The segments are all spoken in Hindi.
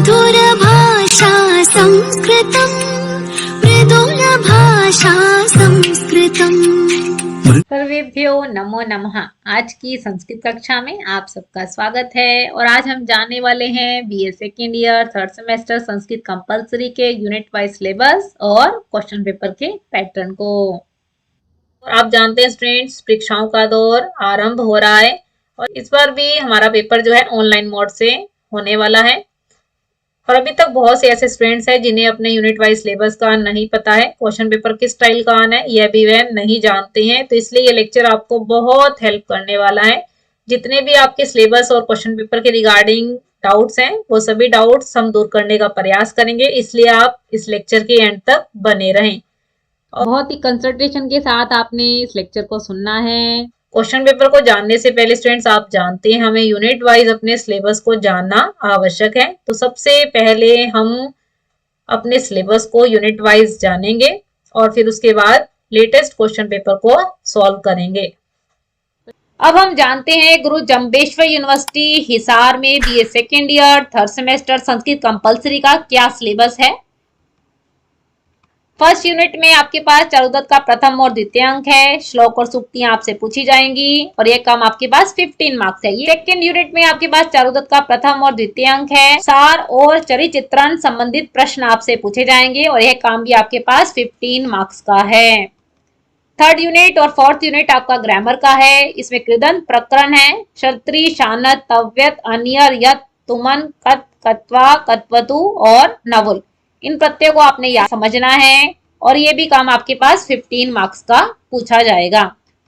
मधुर भाषा संस्कृतम्, मृदुल भाषा संस्कृतम्। सर्वेभ्यो नमो नमः। आज की संस्कृत कक्षा में आप सबका स्वागत है और आज हम जानने वाले हैं BA second year third semester Sanskrit compulsory के यूनिट वाइज सिलेबस और क्वेश्चन पेपर के पैटर्न को। और आप जानते हैं स्टूडेंट्स, परीक्षाओं का दौर आरंभ हो रहा है और इस बार भी हमारा पेपर जो है ऑनलाइन मोड से होने वाला है। और अभी तक बहुत से ऐसे स्टूडेंट्स हैं जिन्हें अपने यूनिट वाइज सिलेबस का नहीं पता है, क्वेश्चन पेपर किस स्टाइल का आना है यह भी वह नहीं जानते हैं। तो इसलिए ये लेक्चर आपको बहुत हेल्प करने वाला है। जितने भी आपके सिलेबस और क्वेश्चन पेपर के रिगार्डिंग डाउट्स हैं वो सभी डाउट्स हम दूर करने का प्रयास करेंगे, इसलिए आप इस लेक्चर के एंड तक बने रहें। बहुत ही कंसंट्रेशन के साथ आपने इस लेक्चर को सुनना है। क्वेश्चन पेपर को जानने से पहले स्टूडेंट्स आप जानते हैं हमें यूनिट वाइज अपने सिलेबस को जानना आवश्यक है। तो सबसे पहले हम अपने सिलेबस को यूनिट वाइज जानेंगे और फिर उसके बाद लेटेस्ट क्वेश्चन पेपर को सॉल्व करेंगे। अब हम जानते हैं गुरु जम्बेश्वर यूनिवर्सिटी हिसार में BA second year third semester Sanskrit compulsory का क्या सिलेबस है। फर्स्ट यूनिट में आपके पास चारुदत्त का प्रथम और द्वितीय अंक है, श्लोक और सूक्तियां आपसे पूछी जाएंगी और यह काम आपके पास 15 मार्क्स है। सेकेंड यूनिट में आपके पास चारुदत्त का प्रथम और द्वितीय अंक है, सार और चरिचित्रण संबंधित प्रश्न आपसे पूछे जाएंगे और यह काम भी आपके पास 15 मार्क्स का है। थर्ड यूनिट और फोर्थ यूनिट आपका ग्रामर का है। इसमें कृदंत प्रकरण है, क्षत्रि, शानत, तव्यत, अनियर, यत, तुमन, कत, कत्वा, कत्वतु और नवुल। इन प्रत्ययों को आपने याद समझना है और ये भी काम आपके पास 15 मार्क्स का पूछा जाएगा।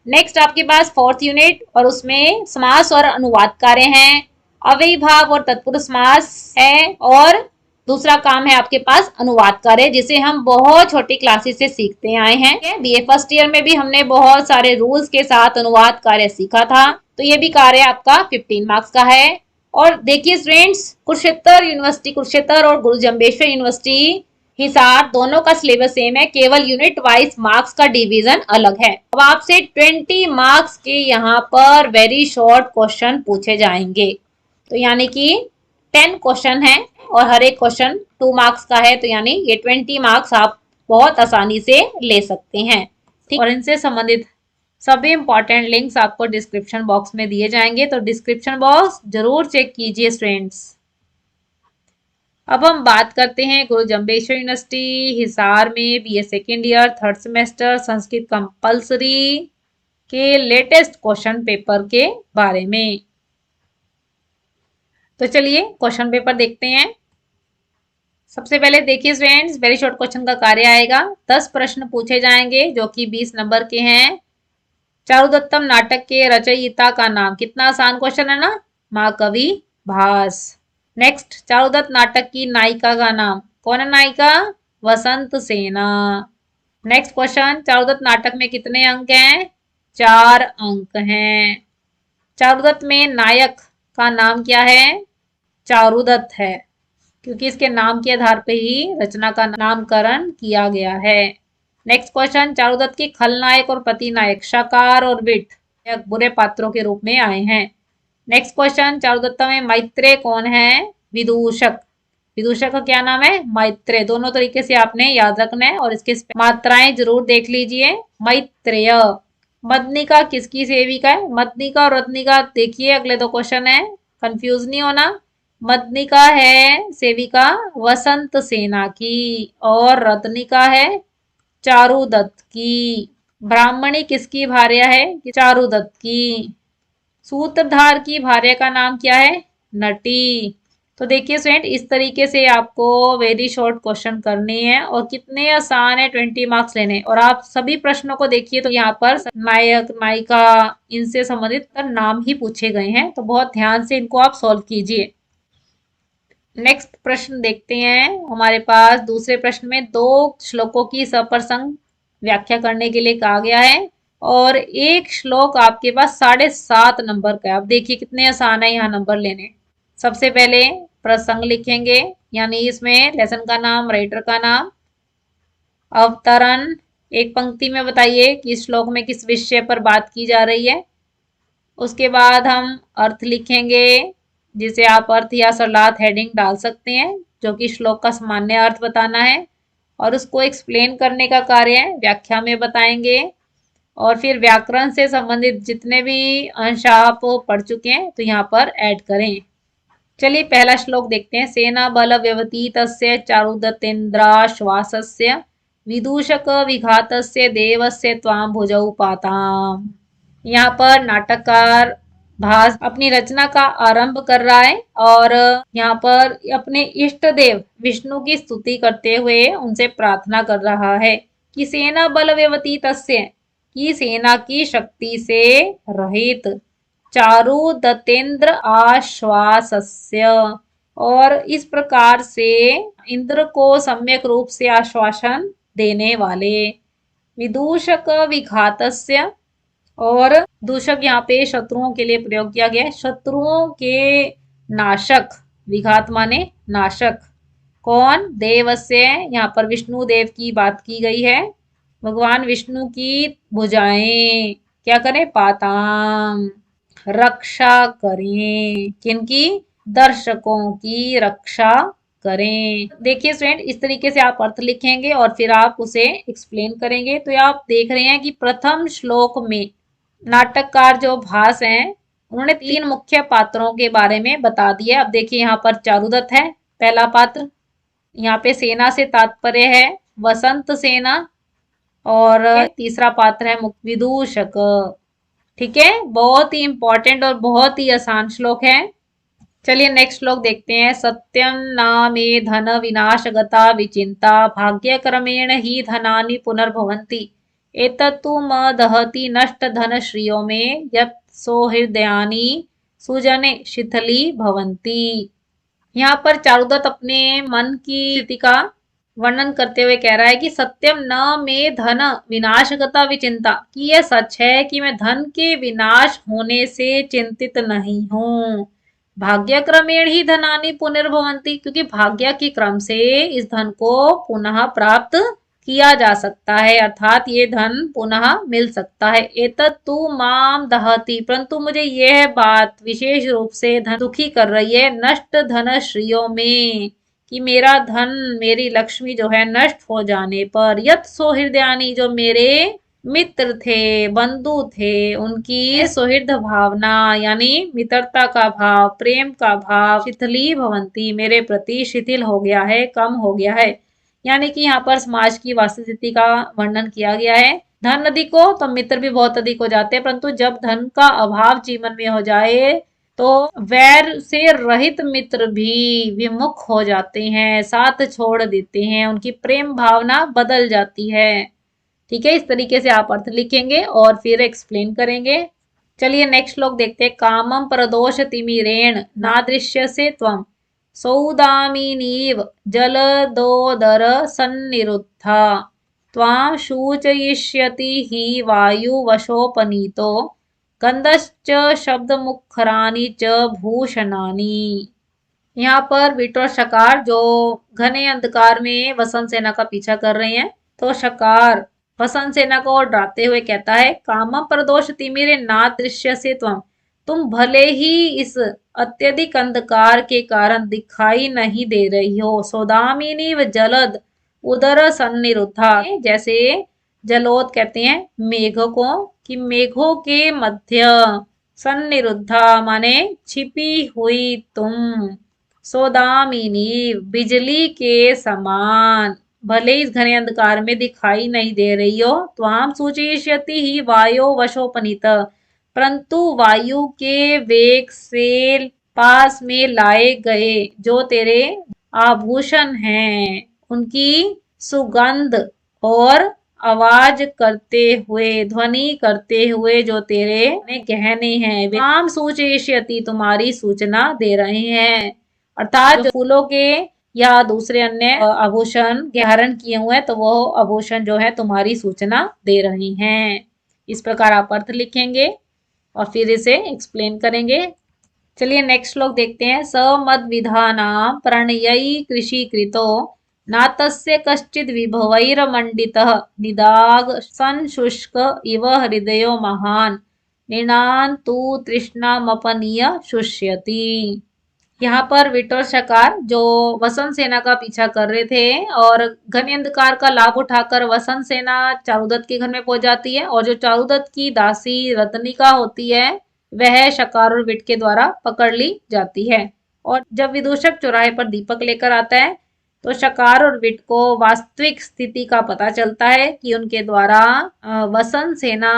नेक्स्ट आपके पास फोर्थ यूनिट और उसमें समास और अनुवाद कार्य हैं, अव्ययीभाव और तत्पुरुष समास है और दूसरा काम है आपके पास अनुवाद कार्य, जिसे हम बहुत छोटी क्लासेस से सीखते आए हैं। बीए फर्स्ट ईयर में भी हमने बहुत सारे रूल्स के साथ अनुवाद कार्य सीखा था, तो ये भी कार्य आपका 15 मार्क्स का है। और देखिए स्टूडेंट्स, कुरुक्षेत्र यूनिवर्सिटी कुरुक्षेत्र और गुरु जम्बेश्वर यूनिवर्सिटी हिसार दोनों का सिलेबस सेम है, केवल यूनिट वाइज मार्क्स का डिवीजन अलग है। अब आपसे 20 मार्क्स के यहाँ पर वेरी शॉर्ट क्वेश्चन पूछे जाएंगे, तो यानी कि 10 क्वेश्चन है और हर एक क्वेश्चन 2 मार्क्स का है, तो यानी ये 20 मार्क्स आप बहुत आसानी से ले सकते हैं। ठीक, और इनसे संबंधित सभी इंपॉर्टेंट लिंक्स आपको डिस्क्रिप्शन बॉक्स में दिए जाएंगे, तो डिस्क्रिप्शन बॉक्स जरूर चेक कीजिए स्टूडेंट्स। अब हम बात करते हैं गुरु जम्बेश्वर यूनिवर्सिटी हिसार में BA second year third semester Sanskrit compulsory के लेटेस्ट क्वेश्चन पेपर के बारे में। तो चलिए क्वेश्चन पेपर देखते हैं। सबसे पहले देखिए स्टूडेंट्स, वेरी शॉर्ट क्वेश्चन का कार्य आएगा। 10 प्रश्न पूछे जाएंगे जो कि 20 नंबर के हैं। चारुदत्तम नाटक के रचयिता का नाम, कितना आसान क्वेश्चन है ना, महाकवि भास। नेक्स्ट, चारुदत्त नाटक की नायिका का नाम, कौन है नायिका, वसंत सेना। नेक्स्ट क्वेश्चन, चारुदत्त नाटक में कितने अंक हैं, 4 अंक हैं। चारुदत्त में नायक का नाम क्या है, चारुदत्त है, क्योंकि इसके नाम के आधार पर ही रचना का नामकरण किया गया है। नेक्स्ट क्वेश्चन, चारुदत्त के खलनायक और प्रतिनायक शकार और विट बुरे पात्रों के रूप में आए हैं। नेक्स्ट क्वेश्चन, चारुदत्त में मैत्रेय कौन है, विदूषक। विदूषक का क्या नाम है, मैत्रेय। दोनों तरीके से आपने याद रखना है और इसके मात्राएं जरूर देख लीजिए। मैत्रेय। मदनिका किसकी सेविका है, मदनिका और रत्निका, देखिए अगले 2 क्वेश्चन है, कंफ्यूज नहीं होना। मदनिका है सेविका वसंत सेना की और रत्निका है चारुदत्त की। ब्राह्मणी किसकी भार्या है, चारुदत्त की। सूत्रधार की भार्या का नाम क्या है, नटी। तो देखिए स्टूडेंट, इस तरीके से आपको वेरी शॉर्ट क्वेश्चन करने हैं और कितने आसान है 20 मार्क्स लेने। और आप सभी प्रश्नों को देखिए तो यहाँ पर नायक नायिका इनसे संबंधित नाम ही पूछे गए हैं, तो बहुत ध्यान से इनको आप सॉल्व कीजिए। नेक्स्ट प्रश्न देखते हैं। हमारे पास दूसरे प्रश्न में 2 श्लोकों की सप्रसंग व्याख्या करने के लिए कहा गया है और एक श्लोक आपके पास 7.5 नंबर का है। अब देखिए कितने आसान है यहाँ नंबर लेने। सबसे पहले प्रसंग लिखेंगे, यानी इसमें लेसन का नाम, राइटर का नाम, अवतरण, एक पंक्ति में बताइए कि इस श्लोक में किस विषय पर बात की जा रही है। उसके बाद हम अर्थ लिखेंगे, जिसे आप अर्थ या सलाहत हेडिंग डाल सकते हैं। जो कि श्लोक का सामान्य अर्थ बताना है और उसको एक्सप्लेन करने का कार्य है, व्याख्या में बताएंगे। और फिर व्याकरण से संबंधित जितने भी अंश आप पढ़ चुके हैं तो यहाँ पर ऐड करें। चलिए पहला श्लोक देखते हैं। सेना बल व्यवतीतस्य चारुदत्तेन्द्राश्वासस्य विदूषक विघातस्य देवस्य त्वां भुजौ पाताम। यहाँ पर नाटककार भास अपनी रचना का आरंभ कर रहा है और यहाँ पर अपने इष्ट देव विष्णु की स्तुति करते हुए उनसे प्रार्थना कर रहा है कि सेना बल व्यवतीतस्य, की सेना की शक्ति से रहित, चारु दत्तेन्द्र आश्वासस्य, और इस प्रकार से इंद्र को सम्यक रूप से आश्वासन देने वाले, विदूषक विघातस्य, और दूषक यहाँ पे शत्रुओं के लिए प्रयोग किया गया है, शत्रुओं के नाशक, विघात माने नाशक, कौन, देवस्य, यहाँ पर विष्णु देव की बात की गई है, भगवान विष्णु की भुजाएं क्या करें, पाताम, रक्षा करें, किनकी, दर्शकों की रक्षा करें। देखिए स्टूडेंट, इस तरीके से आप अर्थ लिखेंगे और फिर आप उसे एक्सप्लेन करेंगे। तो आप देख रहे हैं कि प्रथम श्लोक में नाटककार जो भास हैं उन्होंने 3 मुख्य पात्रों के बारे में बता दिया। अब देखिए यहाँ पर चारुदत्त है पहला पात्र, यहाँ पे सेना से तात्पर्य है वसंत सेना, और तीसरा पात्र है विदूषक। ठीक है, बहुत ही इंपॉर्टेंट और बहुत ही आसान श्लोक है। चलिए नेक्स्ट श्लोक देखते हैं। सत्यम नामे धन विनाशगता विचिंता भाग्यक्रमेण ही धनानि पुनर्भवन्ति एतत्तु म दहति नष्ट धन श्रियो में यत् सौहृदयानि सुजने शिथिली भवन्ति। यहाँ पर चारुदत्त अपने मन की स्थिति का वर्णन करते हुए कह रहा है कि सत्यम न में धन विनाशगता विचिंता, कि यह सच है कि मैं धन के विनाश होने से चिंतित नहीं हूँ। भाग्यक्रमेण ही धनानि पुनर्भवन्ति, क्योंकि भाग्य के क्रम से इस धन को पुनः प्राप्त किया जा सकता है, अर्थात ये धन पुनः मिल सकता है। एतत्तु माम दहति, परंतु मुझे यह बात विशेष रूप से धन दुखी कर रही है, नष्ट धन श्रियो में, कि मेरा धन, मेरी लक्ष्मी जो है नष्ट हो जाने पर, यत सौहृदयानि, जो मेरे मित्र थे, बंधु थे, उनकी सौहृद भावना यानी मित्रता का भाव, प्रेम का भाव, शिथिली भवंती, मेरे प्रति शिथिल हो गया है, कम हो गया है। यानी कि यहाँ पर समाज की वास्तविकता का वर्णन किया गया है। धन अधिक हो तो मित्र भी बहुत अधिक हो जाते हैं, परंतु जब धन का अभाव जीवन में हो जाए तो वैर से रहित मित्र भी विमुख हो जाते हैं, साथ छोड़ देते हैं, उनकी प्रेम भावना बदल जाती है। ठीक है, इस तरीके से आप अर्थ लिखेंगे और फिर एक्सप्लेन करेंगे। चलिए नेक्स्ट श्लोक देखते हैं। कामम प्रदोष तिमिरेण नादृश्य से त्वम सौदामिनीव जलदोदर सन्निरुद्धा त्वां शूचयिष्यति हि वायुवशोपनीतो गंधश्च शब्दमुखराणि च भूषणानि। यहाँ पर विट और शकार जो घने अंधकार में वसंत सेना का पीछा कर रहे हैं, तो शकार वसंत सेना को डराते हुए कहता है, कामम प्रदोष तिमिरे ना दृश्य से तुम भले ही इस अत्यधिक अंधकार के कारण दिखाई नहीं दे रही हो। सौदामिनी व जलद उदर सन्निरुद्धा, जैसे जलोद कहते हैं मेघ को, कि मेघों के मध्य, सन्निरुद्धा माने छिपी हुई तुम, सौदामिनी बिजली के समान, भले इस घने अंधकार में दिखाई नहीं दे रही हो। त्वाम सूचयिष्यति ही वायो वशोपनीत, परंतु वायु के वेग से पास में लाए गए जो तेरे आभूषण हैं, उनकी सुगंध और आवाज करते हुए, ध्वनि करते हुए जो तेरे गहने हैं, वे त्वाम सूचयिष्यति, तुम्हारी सूचना दे रहे हैं। अर्थात जो फूलों के या दूसरे अन्य आभूषण धारण किए हुए हैं, तो वो आभूषण जो है तुम्हारी सूचना दे रहे हैं। इस प्रकार आप अर्थ लिखेंगे और फिर इसे एक्सप्लेन करेंगे। चलिए नेक्स्ट श्लोक देखते हैं। स मद विधानाम प्रणयी कृषि कृतो नातस्य कश्चिद विभवैर्मण्डितः निदाग संशुष्क इव हृदयो महान निनान्तु तृष्णामपनीय शुष्यति। यहाँ पर विट और शकार जो वसंत सेना का पीछा कर रहे थे और घने अंधकार का लाभ उठाकर वसंत सेना चारुदत्त के घर में पहुंच जाती है और जो चारुदत्त की दासी रत्निका होती है वह शकार और विट के द्वारा पकड़ ली जाती है। और जब विदूषक चौराहे पर दीपक लेकर आता है तो शकार और विट को वास्तविक स्थिति का पता चलता है कि उनके द्वारा वसंत सेना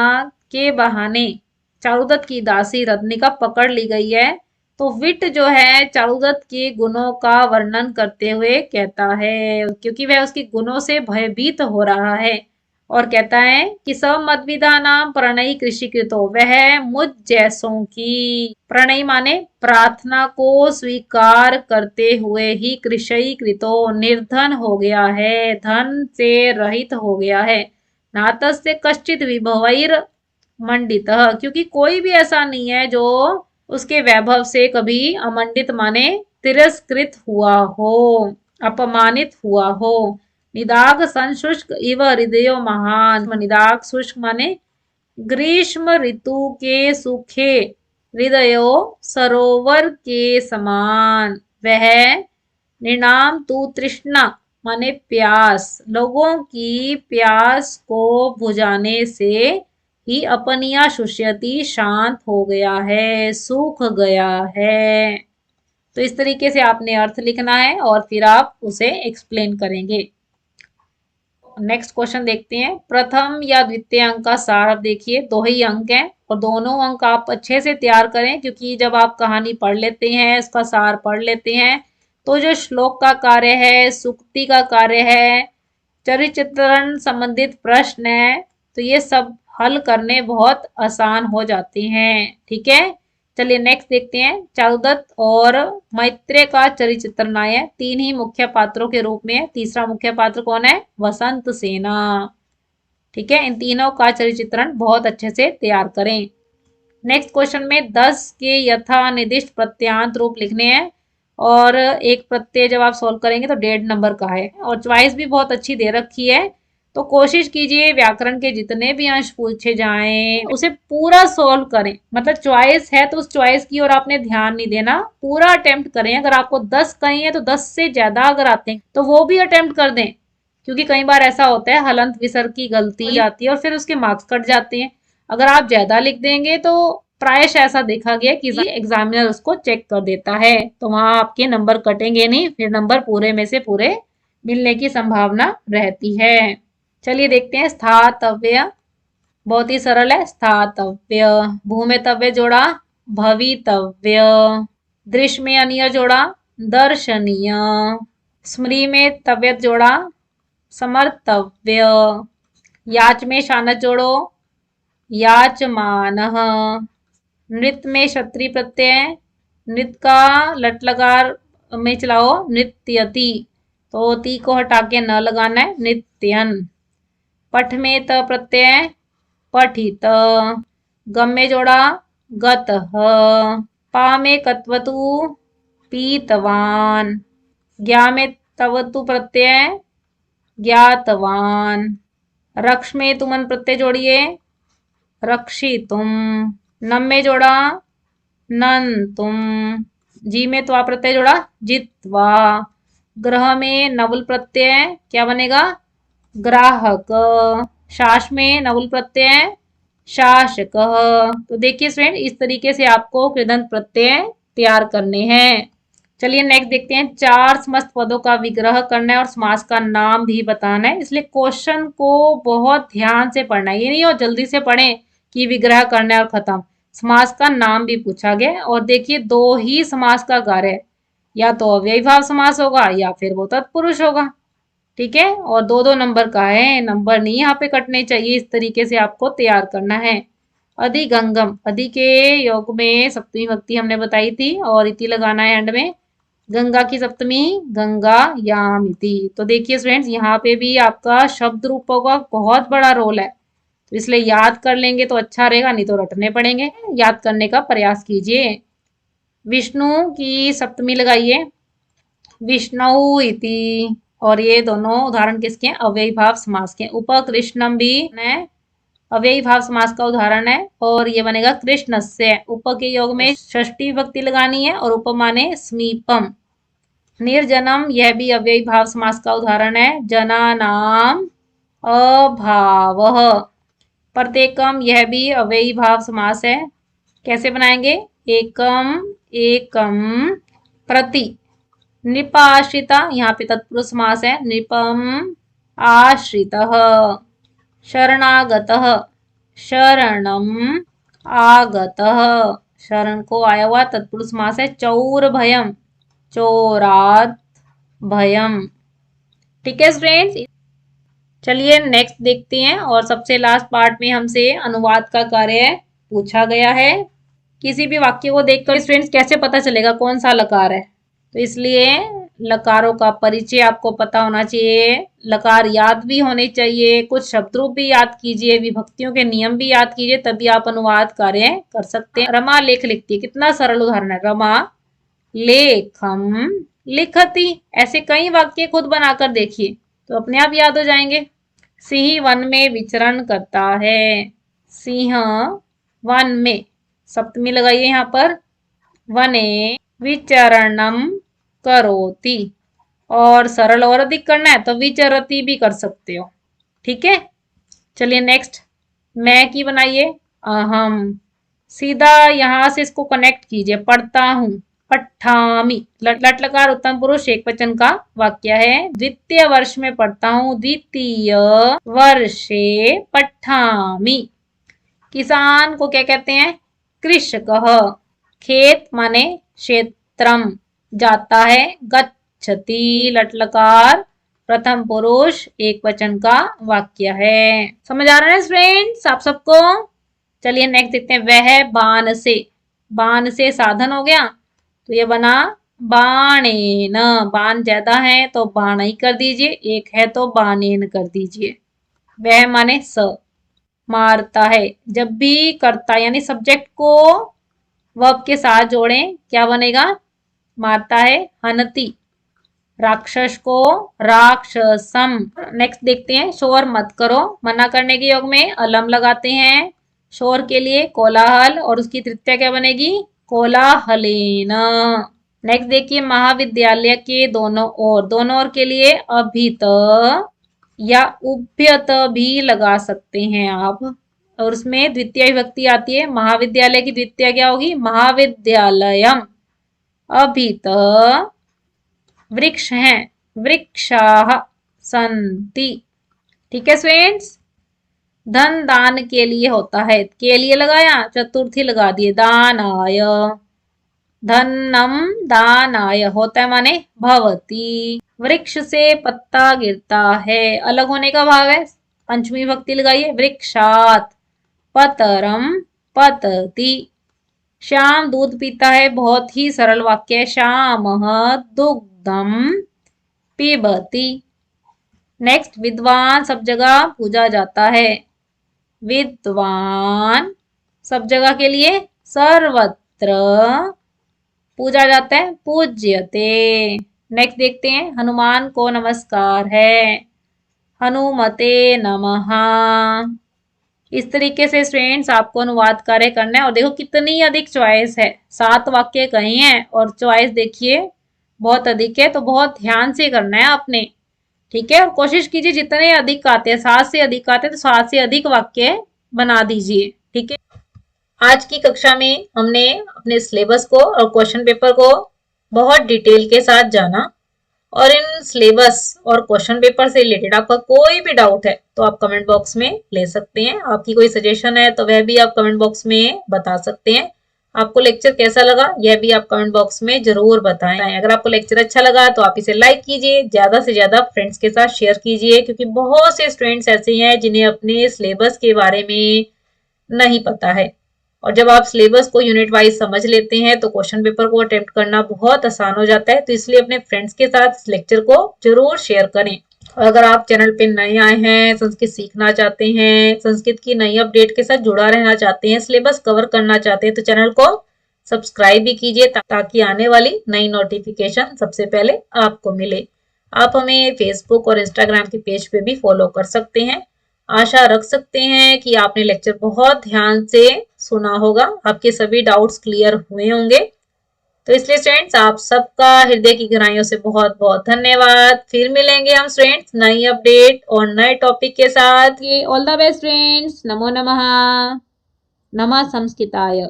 के बहाने चारुदत्त की दासी रत्निका पकड़ ली गई है। तो विट जो है चारुदत्त के गुणों का वर्णन करते हुए कहता है, क्योंकि वह उसके गुणों से भयभीत हो रहा है और कहता है कि सब मदविदा नाम प्रणयी कृषिकृतो, वह मुझ जैसों की, प्रणयी माने प्रार्थना को स्वीकार करते हुए ही कृषयी कृतो निर्धन हो गया है, धन से रहित हो गया है। नातस्य कश्चित विभवैर मंडित, क्योंकि कोई भी ऐसा नहीं है जो उसके वैभव से कभी अमंडित माने तिरस्कृत हुआ हो, अपमानित हुआ हो। निदाग संशुष्क इव हृदयो महान, निदाग शुष्क माने ग्रीष्म ऋतु के सूखे हृदयो सरोवर के समान, वह निर्नाम तू तृष्णा माने प्यास, लोगों की प्यास को बुझाने से ही अपनिया शुष्यति शांत हो गया है, सूख गया है। तो इस तरीके से आपने अर्थ लिखना है और फिर आप उसे एक्सप्लेन करेंगे। नेक्स्ट क्वेश्चन देखते हैं। प्रथम या द्वितीय अंक का सार आप देखिए, 2 ही अंक हैं और दोनों अंक आप अच्छे से तैयार करें, क्योंकि जब आप कहानी पढ़ लेते हैं, इसका सार पढ़ लेते हैं, तो जो श्लोक का कार्य है, सूक्ति का कार्य है, चरित्रण संबंधित प्रश्न है, तो ये सब हल करने बहुत आसान हो जाते हैं। ठीक है, चलिए नेक्स्ट देखते हैं। चारुदत्त और मैत्रेय का चरित्र है, 3 ही मुख्य पात्रों के रूप में। तीसरा मुख्य पात्र कौन है? वसंत सेना। ठीक है, इन तीनों का चरित्रण बहुत अच्छे से तैयार करें। नेक्स्ट क्वेश्चन में 10 के यथा निर्दिष्ट प्रत्यांत रूप लिखने हैं और एक प्रत्यय जब आप सोल्व करेंगे तो 1.5 नंबर का है और चॉइस भी बहुत अच्छी दे रखी है। तो कोशिश कीजिए व्याकरण के जितने भी अंश पूछे जाएं उसे पूरा सोल्व करें। मतलब चॉइस है तो उस चॉइस की ओर आपने ध्यान नहीं देना, पूरा अटेम्प्ट करें। अगर आपको 10 कही है तो 10 से ज्यादा अगर आते हैं तो वो भी अटेम्प्ट कर दें, क्योंकि कई बार ऐसा होता है हलंत विसर्ग की गलती हो जाती है और फिर उसके मार्क्स कट जाते हैं। अगर आप ज्यादा लिख देंगे तो प्रायश ऐसा देखा गया कि एग्जामिनर उसको चेक कर देता है, तो वहां आपके नंबर कटेंगे नहीं, फिर नंबर पूरे में से पूरे मिलने की संभावना रहती है। चलिए देखते हैं स्थातव्य, बहुत ही सरल है। स्थातव्य, भू में तव्य जोड़ा भवितव्य, दृश्य में अनियर जोड़ा दर्शनीय, स्मृति में तव्य जोड़ा समर्तव्य, याच में शानच जोड़ो याचमानः, नृत्य में क्षत्रिय प्रत्यय, नृत्य का लट लकार में चलाओ नृत्यति, तो ती को हटा के न लगाना है नित्यन। पठ में त प्रत्यय पठित, गम में जोड़ा गतः, पा में कत्वतु पीतवान, ज्ञा में तवतु प्रत्यय ज्ञातवान, रक्ष में तुमन प्रत्यय जोड़िए रक्षितुम, नम में जोड़ा नंतुम, जी में त्वा प्रत्यय जोड़ा जित्वा, ग्रह में नवुल प्रत्यय क्या बनेगा ग्राहक, शास में नवुल प्रत्यय शासक। तो देखिए स्टूडेंट, इस तरीके से आपको कृदंत प्रत्यय तैयार करने हैं। चलिए नेक्स्ट देखते हैं। 4 समस्त पदों का विग्रह करना है और समास का नाम भी बताना है, इसलिए क्वेश्चन को बहुत ध्यान से पढ़ना है। ये नहीं हो जल्दी से पढ़ें कि विग्रह करना है और खत्म। समास का नाम भी पूछा गया और देखिए 2 ही समास का कार्य है, या तो अव्ययी भाव समास होगा या फिर वो तत्पुरुष होगा। ठीक है, और 2-2 नंबर का है, नंबर नहीं यहाँ पे कटने चाहिए। इस तरीके से आपको तैयार करना है। अधिगंगम, अधि के योग में सप्तमी भक्ति हमने बताई थी और इति लगाना है एंड में। गंगा की सप्तमी गंगा यामिति। तो देखिए फ्रेंड्स, यहाँ पे भी आपका शब्द रूपों का बहुत बड़ा रोल है, तो इसलिए याद कर लेंगे तो अच्छा रहेगा, नहीं तो रटने पड़ेंगे। याद करने का प्रयास कीजिए। विष्णु की सप्तमी लगाइए विष्णु इति, और ये दोनों उदाहरण किसके हैं अव्ययी भाव समास के। उपकृष्णम भी है अव्ययी भाव समास का उदाहरण है और ये बनेगा कृष्णस्य। उप के योग में षष्ठी विभक्ति लगानी है और उपमाने समीपम। निर्जनम यह भी अव्ययी भाव समास का उदाहरण है। जनानाम अभावः। प्रत्येकम यह भी अव्ययी भाव समास है। कैसे बनाएंगे? एकम एकम प्रति। नृपाश्रिता यहाँ पे तत्पुरुष समास है। नृपम आश्रितः। शरणागतः शरणम आगतः। शरण को आया हुआ तत्पुरुष समास है। चौर भयम चोरात भयम। ठीक है फ्रेंड्स, चलिए नेक्स्ट देखते हैं। और सबसे लास्ट पार्ट में हमसे अनुवाद का कार्य पूछा गया है। किसी भी वाक्य को देखकर फ्रेंड्स कैसे पता चलेगा कौन सा लकार है? तो इसलिए लकारों का परिचय आपको पता होना चाहिए, लकार याद भी होने चाहिए, कुछ शब्द रूप भी याद कीजिए, विभक्तियों के नियम भी याद कीजिए, तभी आप अनुवाद कार्य कर सकते हैं। रमा लेख लिखती है, कितना सरल उदाहरण है। रमा लेखम लिखती। ऐसे कई वाक्य खुद बनाकर देखिए तो अपने आप याद हो जाएंगे। सिंह वन में विचरण करता है। सिंह वन में, सप्तमी लगाइए यहाँ पर। वने विचरणम करोति। और सरल और अधिक करना है तो विचरती भी कर सकते हो। ठीक है, चलिए नेक्स्ट मैं की बनाइए। अहम, सीधा यहां से इसको कनेक्ट कीजिए। पढ़ता हूं, पठामी। लट लकार उत्तम पुरुष एक वचन का वाक्य है। द्वितीय वर्ष में पढ़ता हूं, द्वितीय वर्षे पठामी। किसान को क्या कहते हैं? कृषकः। खेत माने क्षेत्रम। जाता है, गच्छति। लट लकार प्रथम पुरुष एक वचन का वाक्य है। समझ आ रहा है फ्रेंड्स आप सबको? चलिए नेक्स्ट देखते हैं। वह बाण से। बाण से साधन हो गया तो ये बना बाणेन। बाण ज्यादा है तो बाण ही कर दीजिए, एक है तो बाणेन कर दीजिए। वह माने स। मारता है, जब भी कर्ता यानी सब्जेक्ट को वर्ब के साथ जोड़ें क्या बनेगा? मारता है, हनती। राक्षस को राक्षसम। नेक्स्ट देखते हैं। शोर मत करो, मना करने के योग में अलम लगाते हैं। शोर के लिए कोलाहल और उसकी तृतीया क्या बनेगी? कोलाहलेन। नेक्स्ट देखिए, महाविद्यालय के दोनों ओर। दोनों ओर के लिए अभित या उभ्यत भी लगा सकते हैं आप। और उसमें द्वितीय विभक्ति आती है। महाविद्यालय की द्वितीय क्या होगी? महाविद्यालयम। अभित वृक्ष हैं, वृक्षाः सन्ति। ठीक है फ्रेंड्स, धन दान के लिए होता है। के लिए लगाया, चतुर्थी लगा दिए। दानाय। धनम दानाय होता है माने भवती। वृक्ष से पत्ता गिरता है, अलग होने का भाव है। पंचमी विभक्ति लगाइए। वृक्षात पतरम पतति। श्याम दूध पीता है, बहुत ही सरल वाक्य है। श्यामः दुग्धम पिबति। नेक्स्ट, विद्वान सब जगह पूजा जाता है। विद्वान सब जगह के लिए सर्वत्र पूजा जाता है, पूज्यते। नेक्स्ट देखते हैं। हनुमान को नमस्कार है। हनुमते नमः। इस तरीके से फ्रेंड्स आपको अनुवाद कार्य करना है। और देखो कितनी अधिक चॉइस है, 7 वाक्य कही हैं और चॉइस देखिए बहुत अधिक है, तो बहुत ध्यान से करना है आपने। ठीक है, और कोशिश कीजिए जितने अधिक आते हैं, 7 से अधिक आते हैं तो 7 से अधिक वाक्य बना दीजिए। ठीक है, आज की कक्षा में हमने अपने सिलेबस को और क्वेश्चन पेपर को बहुत डिटेल के साथ जाना। और इन सिलेबस और क्वेश्चन पेपर से रिलेटेड आपका कोई भी डाउट है तो आप कमेंट बॉक्स में ले सकते हैं। आपकी कोई सजेशन है तो वह भी आप कमेंट बॉक्स में बता सकते हैं। आपको लेक्चर कैसा लगा यह भी आप कमेंट बॉक्स में जरूर बताएं। अगर आपको लेक्चर अच्छा लगा तो आप इसे लाइक कीजिए, ज्यादा से ज्यादा फ्रेंड्स के साथ शेयर कीजिए, क्योंकि बहुत से स्टूडेंट्स ऐसे हैं जिन्हें अपने सिलेबस के बारे में नहीं पता है। और जब आप सिलेबस को यूनिट वाइज समझ लेते हैं तो क्वेश्चन पेपर को अटेम्प्ट करना बहुत आसान हो जाता है। तो इसलिए अपने फ्रेंड्स के साथ इस लेक्चर को जरूर शेयर करें। और अगर आप चैनल पे नए आए हैं, संस्कृत सीखना चाहते हैं, संस्कृत की नई अपडेट के साथ जुड़ा रहना चाहते हैं, सिलेबस कवर करना चाहते हैं, तो चैनल को सब्सक्राइब भी कीजिए ताकि आने वाली नई नोटिफिकेशन सबसे पहले आपको मिले। आप हमें फेसबुक और इंस्टाग्राम के पेज पे भी फॉलो कर सकते हैं। आशा रख सकते हैं कि आपने लेक्चर बहुत ध्यान से सुना होगा, आपके सभी डाउट्स क्लियर हुए होंगे। तो इसलिए स्टूडेंट्स आप सबका हृदय की गहराइयों से बहुत बहुत धन्यवाद। फिर मिलेंगे हम स्टूडेंट्स नई अपडेट और नए टॉपिक के साथ। ये ऑल द बेस्ट फ्रेंड्स। नमो नमः। नमः संस्कृताय।